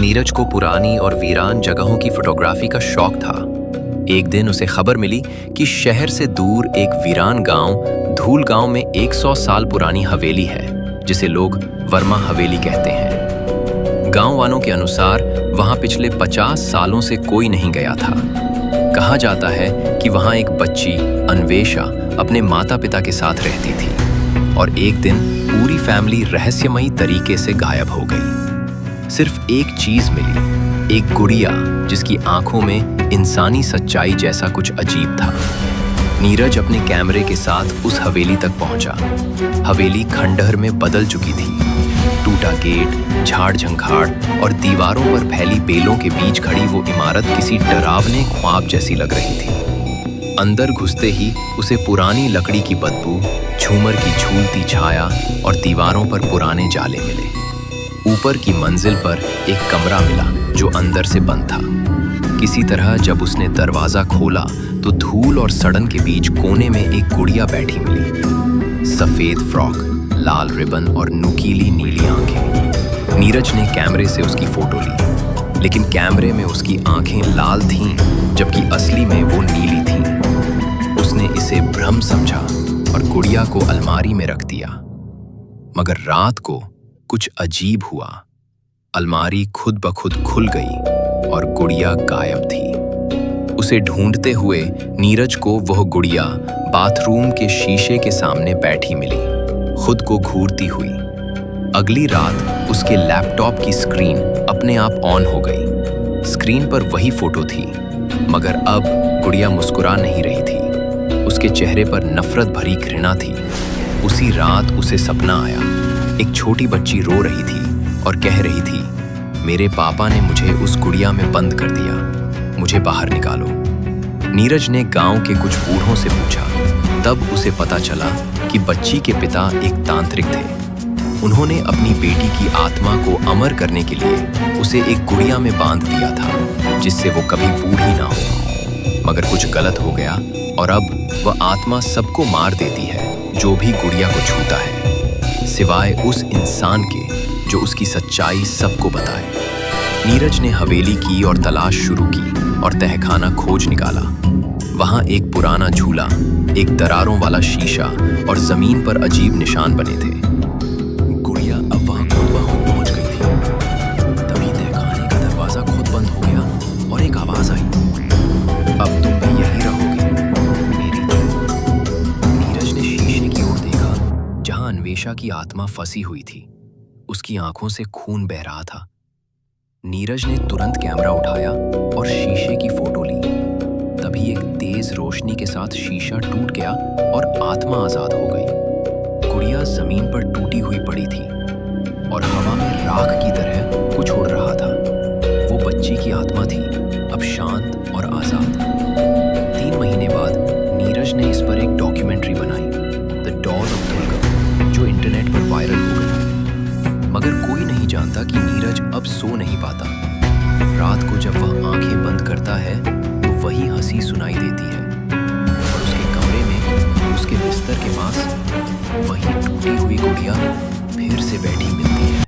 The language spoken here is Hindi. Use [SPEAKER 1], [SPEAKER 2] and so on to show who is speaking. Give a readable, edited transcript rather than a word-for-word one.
[SPEAKER 1] नीरज को पुरानी और वीरान जगहों की फोटोग्राफी का शौक था। एक दिन उसे खबर मिली कि शहर से दूर एक वीरान गांव धूल गांव में 100 साल पुरानी हवेली है, जिसे लोग वर्मा हवेली कहते हैं। गांव वालों के अनुसार वहां पिछले 50 सालों से कोई नहीं गया था। कहा जाता है कि वहां एक बच्ची अन्वेषा अपने माता पिता के साथ रहती थी और एक दिन पूरी फैमिली रहस्यमयी तरीके से गायब हो गई। सिर्फ एक चीज मिली, एक गुड़िया जिसकी आंखों में इंसानी सच्चाई जैसा कुछ अजीब था। नीरज अपने कैमरे के साथ उस हवेली तक पहुंचा। हवेली खंडहर में बदल चुकी थी। टूटा गेट, झाड़ झंखाड़ और दीवारों पर फैली बेलों के बीच खड़ी वो इमारत किसी डरावने ख्वाब जैसी लग रही थी। अंदर घुसते ही उसे पुरानी लकड़ी की बदबू, झूमर की झूलती छाया और दीवारों पर पुराने जाले मिले। ऊपर की मंजिल पर एक कमरा मिला जो अंदर से बंद था। किसी तरह जब उसने दरवाजा खोला तो धूल और सड़न के बीच कोने में एक गुड़िया बैठी मिली। सफेद फ्रॉक, लाल रिबन और नुकीली नीली आंखें। नीरज ने कैमरे से उसकी फोटो ली, लेकिन कैमरे में उसकी आंखें लाल थीं, जबकि असली में वो नीली थीं। उसने इसे भ्रम समझा और गुड़िया को अलमारी में रख दिया। मगर रात को कुछ अजीब हुआ। अलमारी खुद ब खुद खुल गई और गुड़िया गायब थी। उसे ढूंढते हुए नीरज को वह गुड़िया बाथरूम के शीशे के सामने बैठी मिली, खुद को घूरती हुई। अगली रात उसके लैपटॉप की स्क्रीन अपने आप ऑन हो गई। स्क्रीन पर वही फोटो थी, मगर अब गुड़िया मुस्कुरा नहीं रही थी। उसके चेहरे पर नफरत भरी घृणा थी। उसी रात उसे सपना आया। एक छोटी बच्ची रो रही थी और कह रही थी, मेरे पापा ने मुझे उस गुड़िया में बंद कर दिया, मुझे बाहर निकालो। नीरज ने गांव के कुछ बूढ़ों से पूछा। तब उसे पता चला कि बच्ची के पिता एक तांत्रिक थे। उन्होंने अपनी बेटी की आत्मा को अमर करने के लिए उसे एक गुड़िया में बांध दिया था, जिससे वो कभी बूढ़ी ना हो। मगर कुछ गलत हो गया और अब वह आत्मा सबको मार देती है जो भी गुड़िया को छूता है, सिवाय उस इंसान के जो उसकी सच्चाई सबको बताए। नीरज ने हवेली की और तलाश शुरू की और तहखाना खोज निकाला। वहां एक पुराना झूला, एक दरारों वाला शीशा और जमीन पर अजीब निशान बने थे। गुड़िया अब वहां खुद ब खुद पहुंच गई थी। तभी तहखाने का दरवाजा खुद बंद हो गया और एक आवाज आई, अब तुम भी यहीं रहोगे, मेरी। नीरज ने शीशे की ओर देखा जहां अन्वेषा की आत्मा फंसी हुई थी। उसकी आंखों से खून बह रहा था। नीरज ने तुरंत कैमरा उठाया और शीशे की फोटो ली। तभी एक तेज रोशनी के साथ शीशा टूट गया और आत्मा आजाद हो गई। गुड़िया जमीन पर टूटी हुई पड़ी थी और हवा में राख की तरह कुछ उड़ रहा था। वो बच्ची की आत्मा थी, अब शांत और आजाद। 3 महीने बाद नीरज ने इस पर एक डॉक्यूमेंट्री बनाई, द डॉल ऑफ दुर्गा, जो इंटरनेट पर वायरल हो गई। मगर कोई नहीं जानता कि नीरज अब सो नहीं पाता। रात को जब वह आंखें बंद करता है तो वही हंसी सुनाई देती है और उसके कमरे में, उसके बिस्तर के पास वही टूटी हुई गुड़िया फिर से बैठी मिलती है।